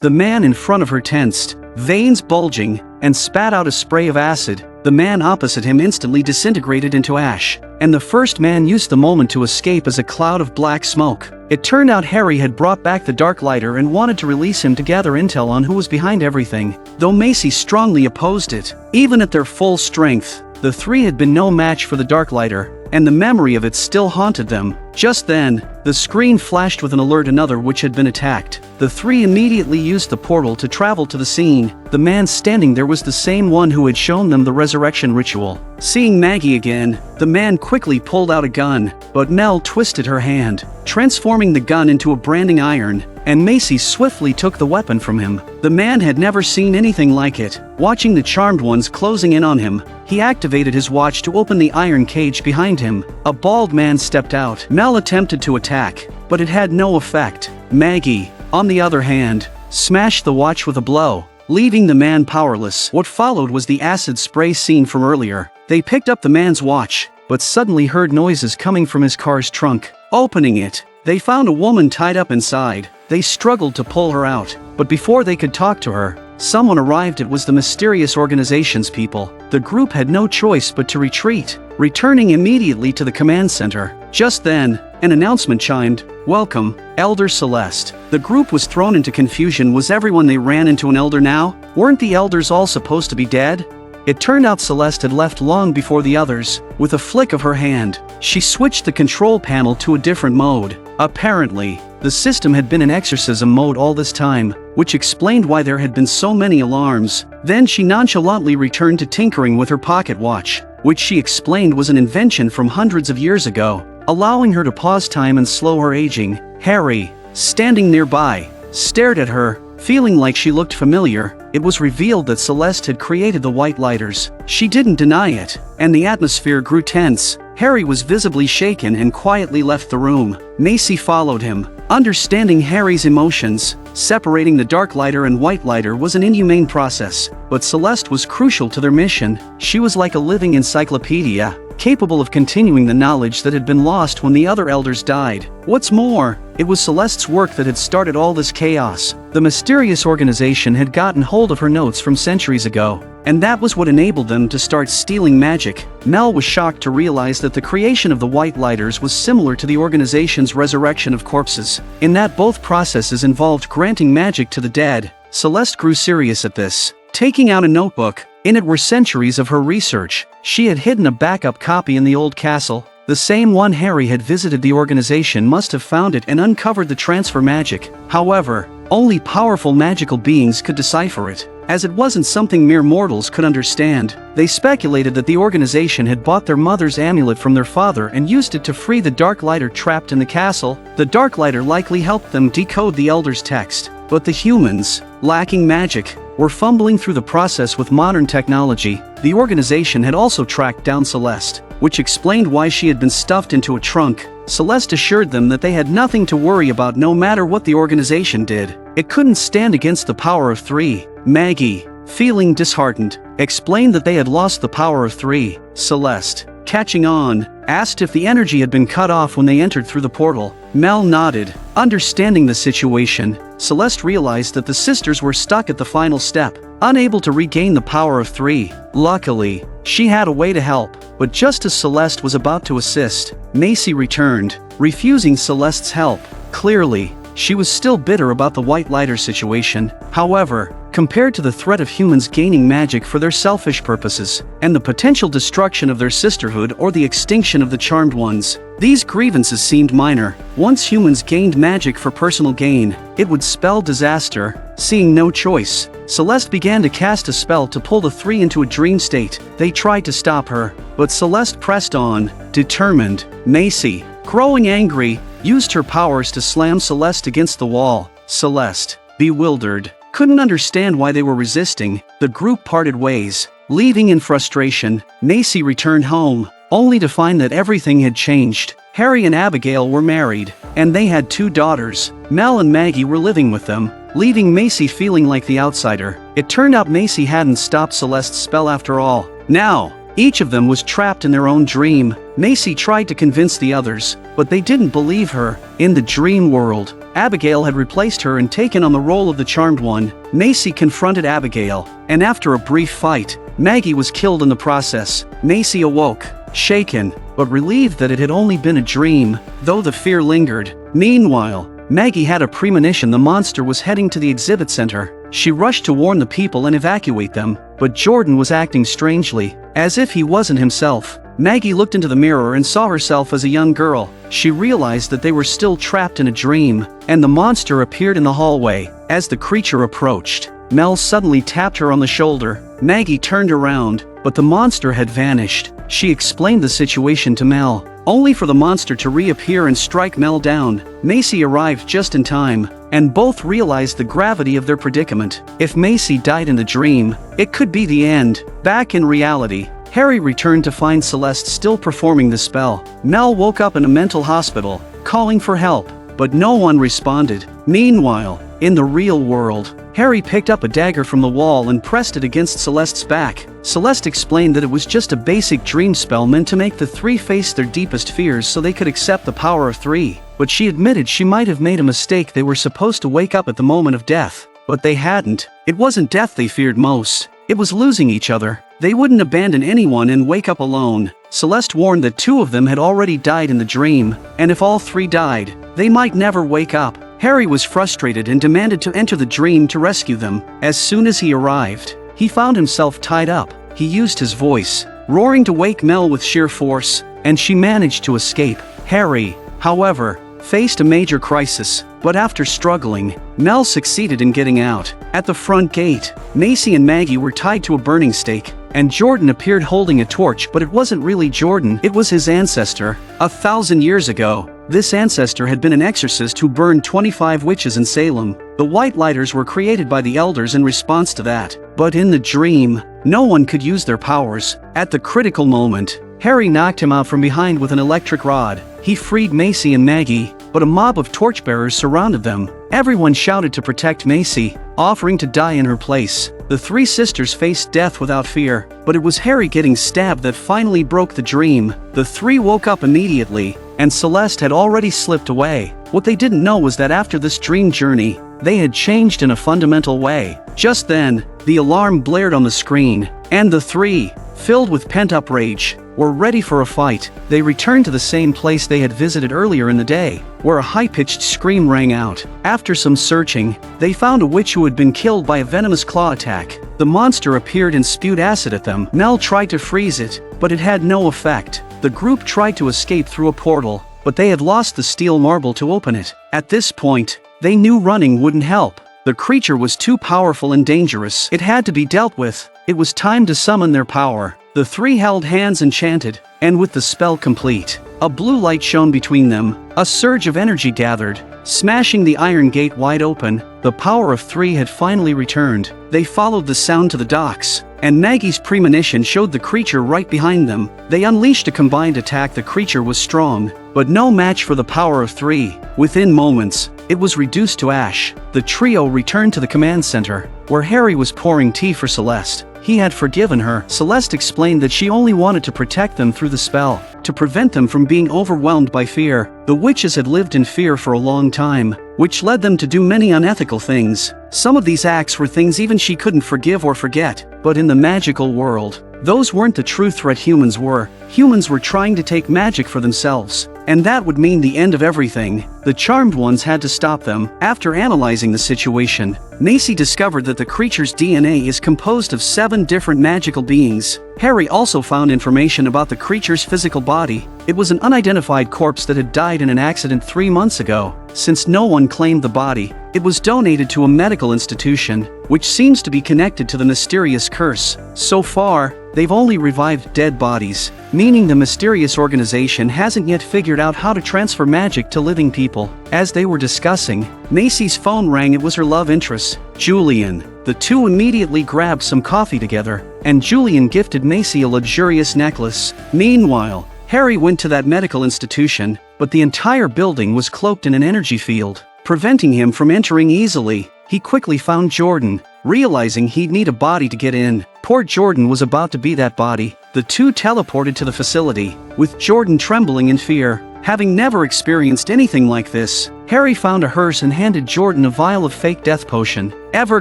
The man in front of her tensed, veins bulging, and spat out a spray of acid. The man opposite him instantly disintegrated into ash, and the first man used the moment to escape as a cloud of black smoke. It turned out Harry had brought back the Dark Lighter and wanted to release him to gather intel on who was behind everything, though Macy strongly opposed it. Even at their full strength, the three had been no match for the Dark Lighter, and the memory of it still haunted them. Just then, the screen flashed with an alert another which had been attacked. The three immediately used the portal to travel to the scene. The man standing there was the same one who had shown them the resurrection ritual. Seeing Maggie again, the man quickly pulled out a gun, but Mel twisted her hand, transforming the gun into a branding iron, and Macy swiftly took the weapon from him. The man had never seen anything like it. Watching the charmed ones closing in on him, he activated his watch to open the iron cage behind him. A bald man stepped out. Mel attempted to attack, but it had no effect. Maggie, on the other hand, smashed the watch with a blow, leaving the man powerless. What followed was the acid spray scene from earlier. They picked up the man's watch, but suddenly heard noises coming from his car's trunk. Opening it, they found a woman tied up inside. They struggled to pull her out, but before they could talk to her, someone arrived. It was the mysterious organization's people. The group had no choice but to retreat, returning immediately to the command center. Just then, an announcement chimed. "Welcome, Elder Celeste." The group was thrown into confusion. Was everyone they ran into an elder now? Weren't the elders all supposed to be dead? It turned out Celeste had left long before the others. With a flick of her hand, she switched the control panel to a different mode. Apparently, the system had been in exorcism mode all this time, which explained why there had been so many alarms. Then she nonchalantly returned to tinkering with her pocket watch, which she explained was an invention from hundreds of years ago, allowing her to pause time and slow her aging. Harry, standing nearby, stared at her, feeling like she looked familiar. It was revealed that Celeste had created the white lighters. She didn't deny it, and the atmosphere grew tense. Harry was visibly shaken and quietly left the room. Macy followed him. Understanding Harry's emotions, separating the Dark Lighter and White Lighter was an inhumane process, but Celeste was crucial to their mission. She was like a living encyclopedia, capable of continuing the knowledge that had been lost when the other elders died. What's more, it was Celeste's work that had started all this chaos. The mysterious organization had gotten hold of her notes from centuries ago, and that was what enabled them to start stealing magic. Mel was shocked to realize that the creation of the White Lighters was similar to the organization's resurrection of corpses, in that both processes involved granting magic to the dead. Celeste grew serious at this. Taking out a notebook, in it were centuries of her research. She had hidden a backup copy in the old castle. The same one Harry had visited. The organization must have found it and uncovered the transfer magic. However, only powerful magical beings could decipher it, as it wasn't something mere mortals could understand. They speculated that the organization had bought their mother's amulet from their father and used it to free the Dark Lighter trapped in the castle. The Dark Lighter likely helped them decode the Elder's text, but the humans, lacking magic, were fumbling through the process with modern technology. The organization had also tracked down Celeste, which explained why she had been stuffed into a trunk. Celeste assured them that they had nothing to worry about no matter what the organization did. It couldn't stand against the power of three. Maggie, feeling disheartened, explained that they had lost the power of three. Celeste, catching on, asked if the energy had been cut off when they entered through the portal. Mel nodded. Understanding the situation, Celeste realized that the sisters were stuck at the final step, unable to regain the power of three. Luckily, she had a way to help, but just as Celeste was about to assist, Macy returned, refusing Celeste's help. Clearly, she was still bitter about the White Lighter situation. However, compared to the threat of humans gaining magic for their selfish purposes, and the potential destruction of their sisterhood or the extinction of the Charmed Ones, these grievances seemed minor. Once humans gained magic for personal gain, it would spell disaster. Seeing no choice, Celeste began to cast a spell to pull the three into a dream state. They tried to stop her, but Celeste pressed on, determined. Macy, growing angry, used her powers to slam Celeste against the wall. Celeste, bewildered, couldn't understand why they were resisting. The group parted ways. Leaving in frustration, Macy returned home, only to find that everything had changed. Harry and Abigail were married, and they had 2 daughters. Mel and Maggie were living with them, leaving Macy feeling like the outsider. It turned out Macy hadn't stopped Celeste's spell after all. Now, each of them was trapped in their own dream. Macy tried to convince the others, but they didn't believe her. In the dream world, Abigail had replaced her and taken on the role of the Charmed One. Macy confronted Abigail, and after a brief fight, Maggie was killed in the process. Macy awoke, shaken, but relieved that it had only been a dream, though the fear lingered. Meanwhile, Maggie had a premonition the monster was heading to the exhibit center. She rushed to warn the people and evacuate them, but Jordan was acting strangely, as if he wasn't himself. Maggie looked into the mirror and saw herself as a young girl. She realized that they were still trapped in a dream, and the monster appeared in the hallway. As the creature approached, Mel suddenly tapped her on the shoulder. Maggie turned around, but the monster had vanished. She explained the situation to Mel, only for the monster to reappear and strike Mel down. Macy arrived just in time, and both realized the gravity of their predicament. If Macy died in the dream, it could be the end. Back in reality, Harry returned to find Celeste still performing the spell. Mel woke up in a mental hospital, calling for help, but no one responded. Meanwhile, in the real world, Harry picked up a dagger from the wall and pressed it against Celeste's back. Celeste explained that it was just a basic dream spell meant to make the three face their deepest fears so they could accept the power of three. But she admitted she might have made a mistake. They were supposed to wake up at the moment of death, but they hadn't. It wasn't death they feared most, it was losing each other. They wouldn't abandon anyone and wake up alone. Celeste warned that two of them had already died in the dream, and if all three died, they might never wake up. Harry was frustrated and demanded to enter the dream to rescue them. As soon as he arrived, he found himself tied up. He used his voice, roaring to wake Mel with sheer force, and she managed to escape. Harry, however, faced a major crisis, but after struggling, Mel succeeded in getting out. At the front gate, Macy and Maggie were tied to a burning stake, and Jordan appeared holding a torch, but it wasn't really Jordan, it was his ancestor. 1,000 years ago, this ancestor had been an exorcist who burned 25 witches in Salem. The White Lighters were created by the elders in response to that, but in the dream, no one could use their powers. At the critical moment, Harry knocked him out from behind with an electric rod. He freed Macy and Maggie, but a mob of torchbearers surrounded them. Everyone shouted to protect Macy, offering to die in her place. The three sisters faced death without fear, but it was Harry getting stabbed that finally broke the dream. The three woke up immediately, and Celeste had already slipped away. What they didn't know was that after this dream journey, they had changed in a fundamental way. Just then, the alarm blared on the screen, and the three, filled with pent-up rage, were ready for a fight. They returned to the same place they had visited earlier in the day, where a high-pitched scream rang out. After some searching, they found a witch who had been killed by a venomous claw attack. The monster appeared and spewed acid at them. Mel tried to freeze it, but it had no effect. The group tried to escape through a portal, but they had lost the steel marble to open it. At this point, they knew running wouldn't help. The creature was too powerful and dangerous. It had to be dealt with. It was time to summon their power. The three held hands and chanted, and with the spell complete, a blue light shone between them. A surge of energy gathered, smashing the iron gate wide open. The power of three had finally returned. They followed the sound to the docks, and Maggie's premonition showed the creature right behind them. They unleashed a combined attack. The creature was strong, but no match for the power of three. Within moments, it was reduced to ash. The trio returned to the command center, where Harry was pouring tea for Celeste. He had forgiven her. Celeste explained that she only wanted to protect them through the spell, to prevent them from being overwhelmed by fear. The witches had lived in fear for a long time, which led them to do many unethical things. Some of these acts were things even she couldn't forgive or forget. But in the magical world, those weren't the true threat humans were. Humans were trying to take magic for themselves, and that would mean the end of everything. The Charmed Ones had to stop them. After analyzing the situation, Macy discovered that the creature's DNA is composed of 7 different magical beings. Harry also found information about the creature's physical body. It was an unidentified corpse that had died in an accident 3 months ago. Since no one claimed the body, it was donated to a medical institution, which seems to be connected to the mysterious curse. So far, they've only revived dead bodies, meaning the mysterious organization hasn't yet figured out how to transfer magic to living people. As they were discussing, Macy's phone rang. It was her love interest, Julian. The two immediately grabbed some coffee together, and Julian gifted Macy a luxurious necklace. Meanwhile, Harry went to that medical institution, but the entire building was cloaked in an energy field, preventing him from entering easily. He quickly found Jordan, realizing he'd need a body to get in. Poor Jordan was about to be that body. The two teleported to the facility, with Jordan trembling in fear. Having never experienced anything like this, Harry found a hearse and handed Jordan a vial of fake death potion. Ever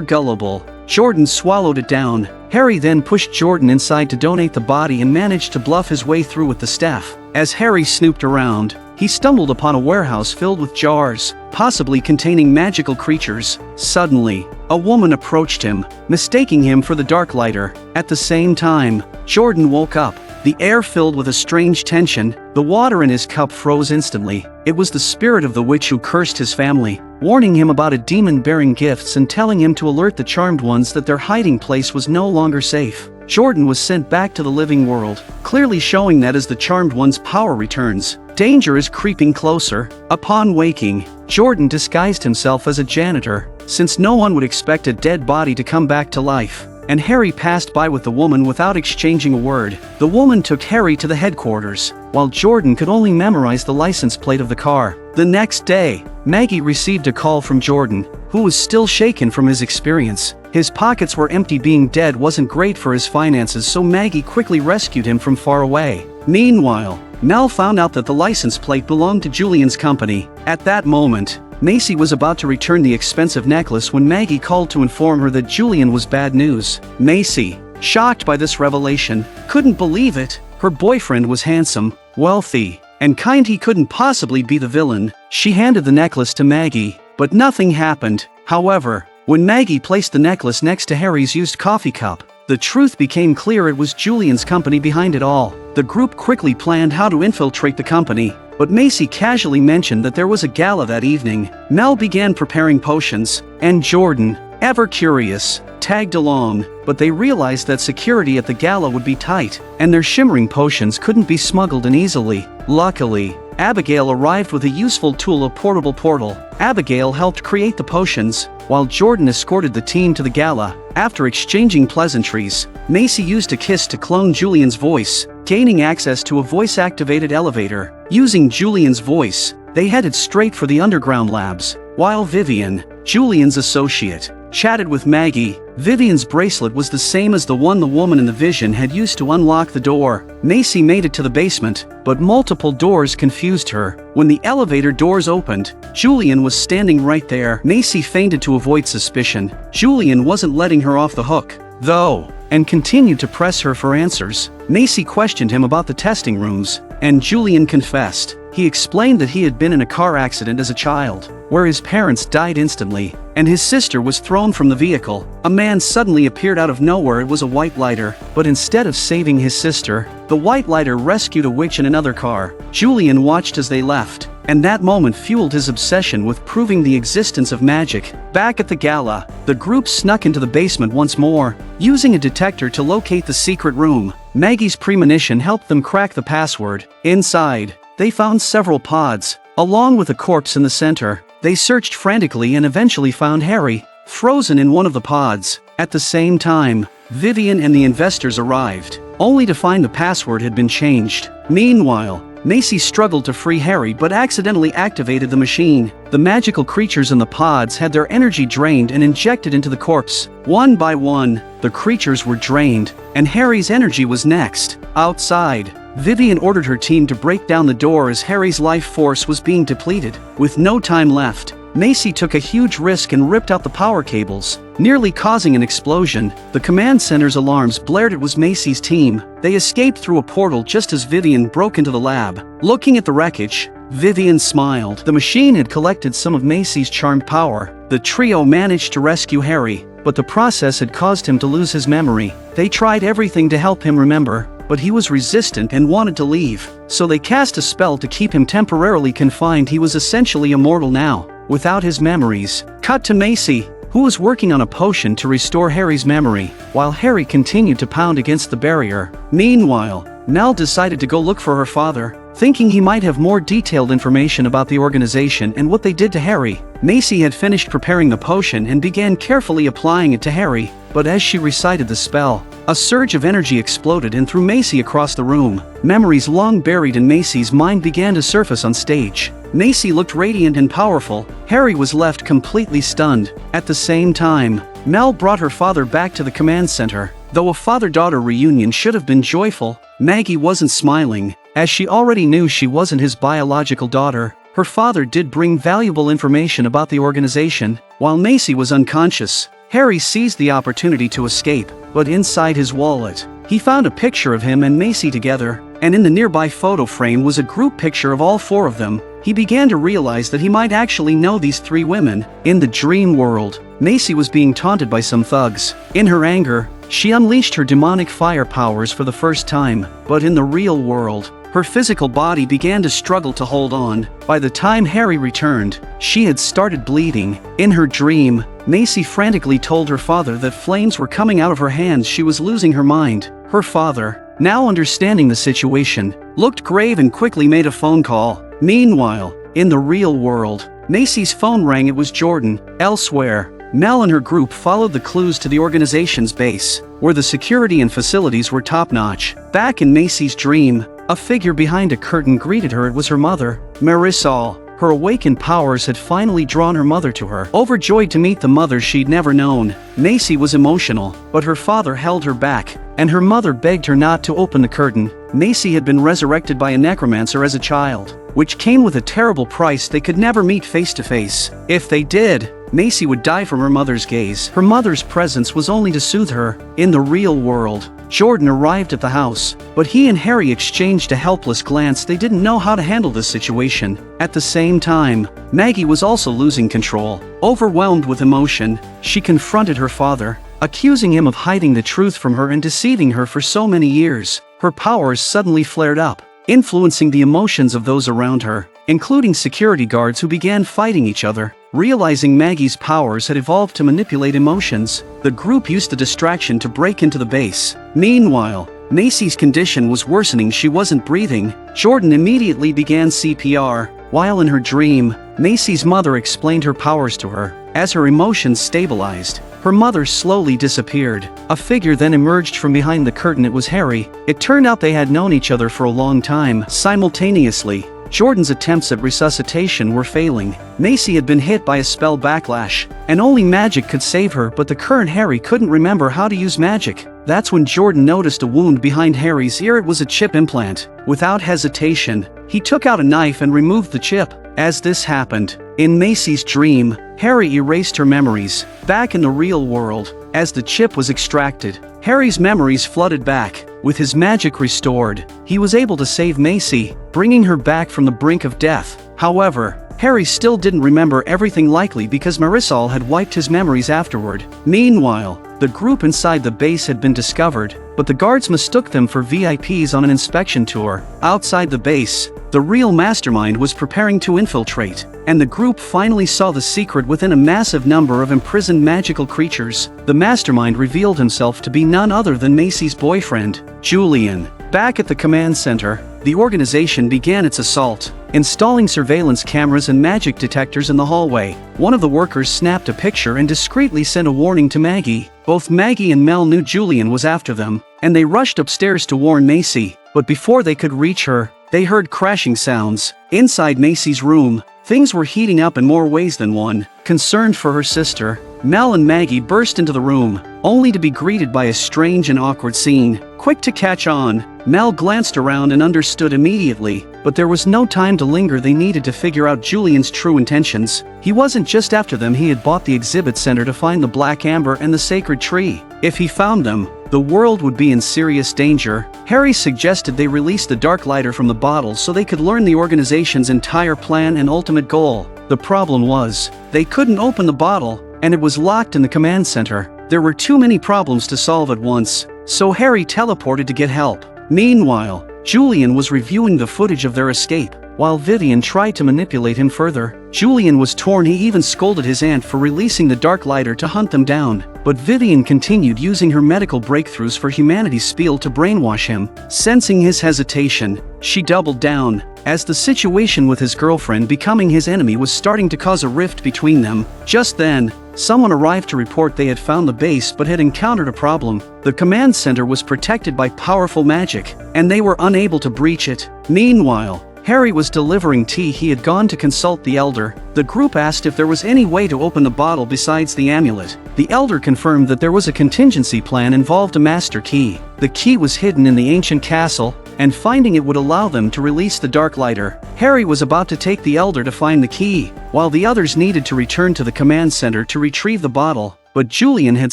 gullible, Jordan swallowed it down. Harry then pushed Jordan inside to donate the body and managed to bluff his way through with the staff. As Harry snooped around, he stumbled upon a warehouse filled with jars, possibly containing magical creatures. Suddenly, a woman approached him, mistaking him for the Darklighter. At the same time, Jordan woke up. The air filled with a strange tension. The water in his cup froze instantly. It was the spirit of the witch who cursed his family, warning him about a demon bearing gifts and telling him to alert the Charmed Ones that their hiding place was no longer safe. Jordan was sent back to the living world, clearly showing that as the Charmed One's power returns, danger is creeping closer. Upon waking, Jordan disguised himself as a janitor, since no one would expect a dead body to come back to life. And Harry passed by with the woman without exchanging a word. The woman took Harry to the headquarters, while Jordan could only memorize the license plate of the car. The next day, Maggie received a call from Jordan, who was still shaken from his experience. His pockets were empty. Being dead wasn't great for his finances, so Maggie quickly rescued him from far away. Meanwhile, Mel found out that the license plate belonged to Julian's company. At that moment, Macy was about to return the expensive necklace when Maggie called to inform her that Julian was bad news. Macy, shocked by this revelation, couldn't believe it. Her boyfriend was handsome, wealthy, and kind. He couldn't possibly be the villain. She handed the necklace to Maggie, but nothing happened. However, when Maggie placed the necklace next to Harry's used coffee cup, the truth became clear. It was Julian's company behind it all. The group quickly planned how to infiltrate the company, but Macy casually mentioned that there was a gala that evening. Mel began preparing potions, and Jordan, ever curious, tagged along, but they realized that security at the gala would be tight, and their shimmering potions couldn't be smuggled in easily. Luckily, Abigail arrived with a useful tool, a portable portal. Abigail helped create the potions, while Jordan escorted the team to the gala. After exchanging pleasantries, Macy used a kiss to clone Julian's voice, gaining access to a voice-activated elevator. Using Julian's voice, they headed straight for the underground labs, while Vivian, Julian's associate, chatted with Maggie. Vivian's bracelet was the same as the one the woman in the vision had used to unlock the door. Macy made it to the basement, but multiple doors confused her. When the elevator doors opened, Julian was standing right there. Macy feinted to avoid suspicion. Julian wasn't letting her off the hook, though, and continued to press her for answers. Macy questioned him about the testing rooms, and Julian confessed. He explained that he had been in a car accident as a child, where his parents died instantly, and his sister was thrown from the vehicle. A man suddenly appeared out of nowhere. It was a white lighter, but instead of saving his sister, the white lighter rescued a witch in another car. Julian watched as they left, and that moment fueled his obsession with proving the existence of magic. Back at the gala, the group snuck into the basement once more, using a detector to locate the secret room. Maggie's premonition helped them crack the password. Inside, they found several pods, along with a corpse in the center. They searched frantically and eventually found Harry, frozen in one of the pods. At the same time, Vivian and the investors arrived, only to find the password had been changed. Meanwhile, Macy struggled to free Harry but accidentally activated the machine. The magical creatures in the pods had their energy drained and injected into the corpse. One by one, the creatures were drained, and Harry's energy was next. Outside, Vivian ordered her team to break down the door as Harry's life force was being depleted. With no time left, Macy took a huge risk and ripped out the power cables, nearly causing an explosion. The command center's alarms blared. It was Macy's team. They escaped through a portal just as Vivian broke into the lab. Looking at the wreckage, Vivian smiled. The machine had collected some of Macy's charmed power. The trio managed to rescue Harry, but the process had caused him to lose his memory. They tried everything to help him remember, but he was resistant and wanted to leave, so they cast a spell to keep him temporarily confined. He was essentially immortal now, without his memories. Cut to Macy, who was working on a potion to restore Harry's memory, while Harry continued to pound against the barrier. Meanwhile, Mel decided to go look for her father, thinking he might have more detailed information about the organization and what they did to Harry. Macy had finished preparing the potion and began carefully applying it to Harry, but as she recited the spell, a surge of energy exploded and threw Macy across the room. Memories long buried in Macy's mind began to surface on stage. Macy looked radiant and powerful. Harry was left completely stunned. At the same time, Mel brought her father back to the command center. Though a father-daughter reunion should have been joyful, Maggie wasn't smiling, as she already knew she wasn't his biological daughter. her father did bring valuable information about the organization. While Macy was unconscious, Harry seized the opportunity to escape, but inside his wallet, he found a picture of him and Macy together, and in the nearby photo frame was a group picture of all four of them. He began to realize that he might actually know these three women. In the dream world, Macy was being taunted by some thugs. In her anger, she unleashed her demonic fire powers for the first time, but in the real world, her physical body began to struggle to hold on. By the time Harry returned, she had started bleeding. In her dream, Macy frantically told her father that flames were coming out of her hands. She was losing her mind. Her father, now understanding the situation, looked grave and quickly made a phone call. Meanwhile, in the real world, Macy's phone rang. It was Jordan. Elsewhere, Mel and her group followed the clues to the organization's base, where the security and facilities were top-notch. Back in Macy's dream, a figure behind a curtain greeted her. It was her mother, Marisol. Her awakened powers had finally drawn her mother to her. Overjoyed to meet the mother she'd never known, Macy was emotional, but her father held her back, and her mother begged her not to open the curtain. Macy had been resurrected by a necromancer as a child, which came with a terrible price. They could never meet face to face. If they did, Macy would die from her mother's gaze. Her mother's presence was only to soothe her. In the real world, Jordan arrived at the house, but he and Harry exchanged a helpless glance. They didn't know how to handle this situation. At the same time, Maggie was also losing control. Overwhelmed with emotion, she confronted her father, accusing him of hiding the truth from her and deceiving her for so many years. Her powers suddenly flared up, influencing the emotions of those around her, including security guards who began fighting each other. Realizing Maggie's powers had evolved to manipulate emotions, the group used the distraction to break into the base. Meanwhile, Macy's condition was worsening. She wasn't breathing. Jordan immediately began CPR. While in her dream, Macy's mother explained her powers to her. As her emotions stabilized, her mother slowly disappeared. A figure then emerged from behind the curtain. It was Harry. It turned out they had known each other for a long time. Simultaneously, Jordan's attempts at resuscitation were failing. Macy had been hit by a spell backlash, and only magic could save her, but the current Harry couldn't remember how to use magic. That's when Jordan noticed a wound behind Harry's ear. It was a chip implant. Without hesitation, he took out a knife and removed the chip. As this happened, in Macy's dream, Harry erased her memories. Back in the real world, as the chip was extracted, Harry's memories flooded back. With his magic restored, he was able to save Macy, bringing her back from the brink of death. However, Harry still didn't remember everything, likely because Marisol had wiped his memories afterward. Meanwhile, the group inside the base had been discovered, but the guards mistook them for VIPs on an inspection tour. Outside the base, the real mastermind was preparing to infiltrate, and the group finally saw the secret within a massive number of imprisoned magical creatures. The mastermind revealed himself to be none other than Macy's boyfriend, Julian. Back at the command center, the organization began its assault, installing surveillance cameras and magic detectors in the hallway. One of the workers snapped a picture and discreetly sent a warning to Maggie. Both Maggie and Mel knew Julian was after them, and they rushed upstairs to warn Macy. But before they could reach her, they heard crashing sounds. Inside Macy's room, things were heating up in more ways than one. Concerned for her sister, Mel and Maggie burst into the room, only to be greeted by a strange and awkward scene. Quick to catch on, Mel glanced around and understood immediately, but there was no time to linger. They needed to figure out Julian's true intentions. He wasn't just after them. He had bought the exhibit center to find the black amber and the sacred tree. If he found them, the world would be in serious danger. Harry suggested they release the dark lighter from the bottle so they could learn the organization's entire plan and ultimate goal. The problem was, they couldn't open the bottle, and it was locked in the command center. There were too many problems to solve at once, so Harry teleported to get help. Meanwhile, Julian was reviewing the footage of their escape. While Vivian tried to manipulate him further, Julian was torn. He even scolded his aunt for releasing the dark lighter to hunt them down. But Vivian continued using her medical breakthroughs for humanity's spiel to brainwash him. Sensing his hesitation, she doubled down, as the situation with his girlfriend becoming his enemy was starting to cause a rift between them. Just then, someone arrived to report they had found the base but had encountered a problem. The command center was protected by powerful magic, and they were unable to breach it. Meanwhile, Harry was delivering tea. He had gone to consult the elder. The group asked if there was any way to open the bottle besides the amulet. The elder confirmed that there was a contingency plan involved a master key. The key was hidden in the ancient castle, and finding it would allow them to release the Dark Lighter. Harry was about to take the Elder to find the key, while the others needed to return to the command center to retrieve the bottle, but Julian had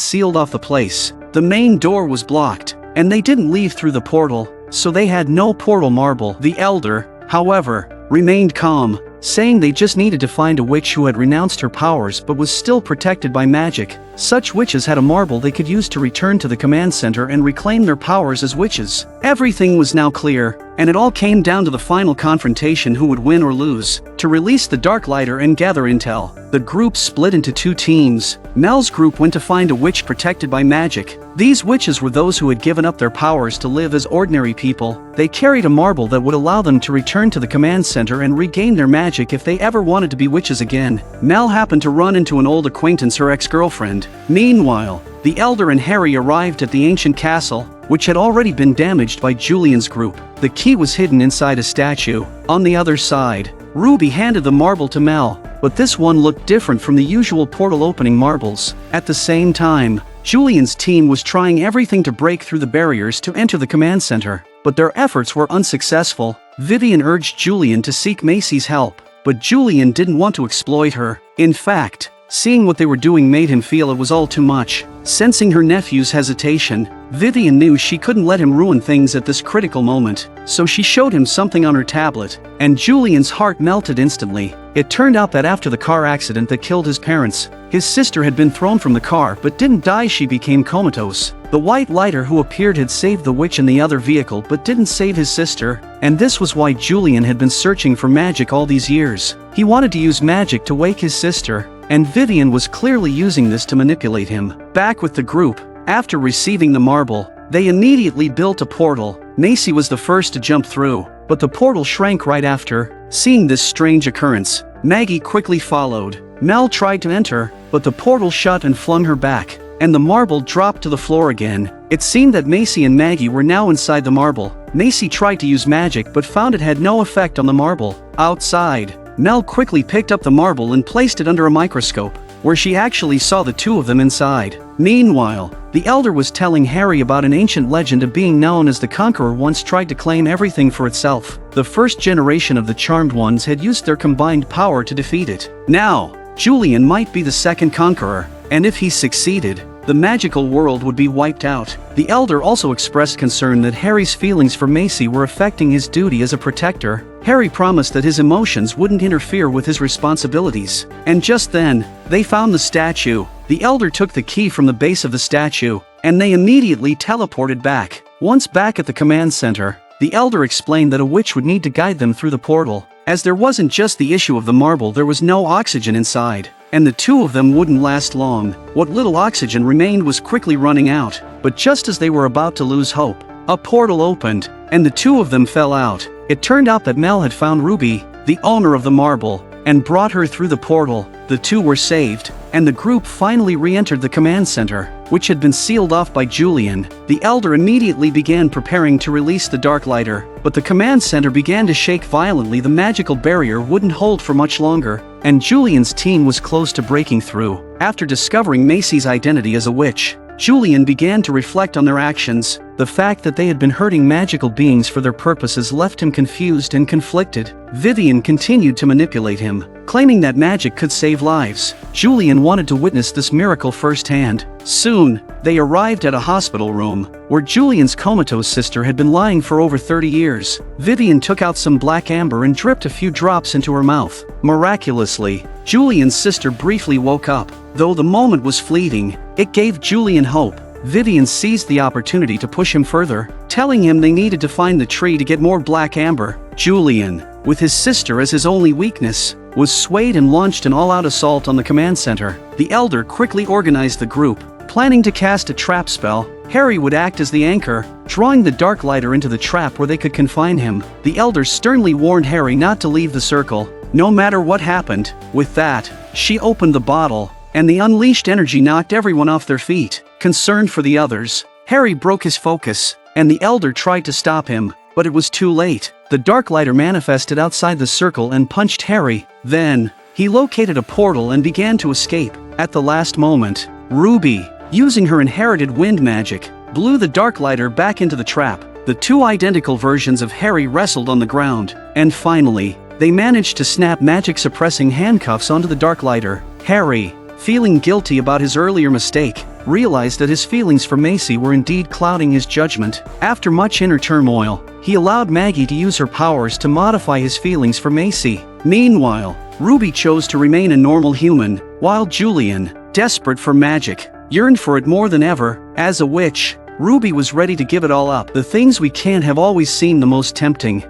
sealed off the place. The main door was blocked, and they didn't leave through the portal, so they had no portal marble. The Elder, however, remained calm, saying they just needed to find a witch who had renounced her powers but was still protected by magic. Such witches had a marble they could use to return to the command center and reclaim their powers as witches. Everything was now clear, and it all came down to the final confrontation: who would win or lose. To release the Dark Lighter and gather intel, the group split into two teams. Mel's group went to find a witch protected by magic. These witches were those who had given up their powers to live as ordinary people. They carried a marble that would allow them to return to the command center and regain their magic if they ever wanted to be witches again. Mel happened to run into an old acquaintance, her ex-girlfriend. Meanwhile, the Elder and Harry arrived at the ancient castle, which had already been damaged by Julian's group. The key was hidden inside a statue. On the other side, Ruby handed the marble to Mel, but this one looked different from the usual portal opening marbles. At the same time, Julian's team was trying everything to break through the barriers to enter the command center, but their efforts were unsuccessful. Vivian urged Julian to seek Macy's help, but Julian didn't want to exploit her. In fact, seeing what they were doing made him feel it was all too much. Sensing her nephew's hesitation, Vivian knew she couldn't let him ruin things at this critical moment, so she showed him something on her tablet, and Julian's heart melted instantly. It turned out that after the car accident that killed his parents, his sister had been thrown from the car but didn't die. She became comatose. The white lighter who appeared had saved the witch in the other vehicle but didn't save his sister, and this was why Julian had been searching for magic all these years. He wanted to use magic to wake his sister, and Vivian was clearly using this to manipulate him. Back with the group, after receiving the marble, they immediately built a portal. Macy was the first to jump through, but the portal shrank right after. Seeing this strange occurrence, Maggie quickly followed. Mel tried to enter, but the portal shut and flung her back, and the marble dropped to the floor again. It seemed that Macy and Maggie were now inside the marble. Macy tried to use magic but found it had no effect on the marble. Outside, Mel quickly picked up the marble and placed it under a microscope, where she actually saw the two of them inside. Meanwhile, the Elder was telling Harry about an ancient legend of being known as the Conqueror once tried to claim everything for itself. The first generation of the Charmed Ones had used their combined power to defeat it. Now, Julian might be the second Conqueror, and if he succeeded, the magical world would be wiped out. The Elder also expressed concern that Harry's feelings for Macy were affecting his duty as a protector. Harry promised that his emotions wouldn't interfere with his responsibilities. And just then, they found the statue. The Elder took the key from the base of the statue, and they immediately teleported back. Once back at the command center, the Elder explained that a witch would need to guide them through the portal. As there wasn't just the issue of the marble, there was no oxygen inside, and the two of them wouldn't last long. What little oxygen remained was quickly running out, but just as they were about to lose hope, a portal opened, and the two of them fell out. It turned out that Mel had found Ruby, the owner of the marble, and brought her through the portal. The two were saved, and the group finally re-entered the command center, which had been sealed off by Julian. The Elder immediately began preparing to release the Dark Lighter, but the command center began to shake violently. The magical barrier wouldn't hold for much longer, and Julian's team was close to breaking through. After discovering Macy's identity as a witch, Julian began to reflect on their actions. The fact that they had been hurting magical beings for their purposes left him confused and conflicted. Vivian continued to manipulate him, claiming that magic could save lives. Julian wanted to witness this miracle firsthand. Soon, they arrived at a hospital room, where Julian's comatose sister had been lying for over 30 years. Vivian took out some black amber and dripped a few drops into her mouth. Miraculously, Julian's sister briefly woke up. Though the moment was fleeting, it gave Julian hope. Vivian seized the opportunity to push him further, telling him they needed to find the tree to get more black amber. Julian, with his sister as his only weakness, was swayed and launched an all-out assault on the command center. The Elder quickly organized the group, planning to cast a trap spell. Harry would act as the anchor, drawing the Dark Lighter into the trap where they could confine him. The Elder sternly warned Harry not to leave the circle, no matter what happened. With that, she opened the bottle, and the unleashed energy knocked everyone off their feet. Concerned for the others, Harry broke his focus, and the Elder tried to stop him, but it was too late. The Dark Lighter manifested outside the circle and punched Harry. Then, he located a portal and began to escape. At the last moment, Ruby, using her inherited wind magic, blew the Dark Lighter back into the trap. The two identical versions of Harry wrestled on the ground, and finally, they managed to snap magic-suppressing handcuffs onto the Darklighter. Harry, feeling guilty about his earlier mistake, realized that his feelings for Macy were indeed clouding his judgment. After much inner turmoil, he allowed Maggie to use her powers to modify his feelings for Macy. Meanwhile, Ruby chose to remain a normal human, while Julian, desperate for magic, yearned for it more than ever. As a witch, Ruby was ready to give it all up. The things we can't have always seemed the most tempting.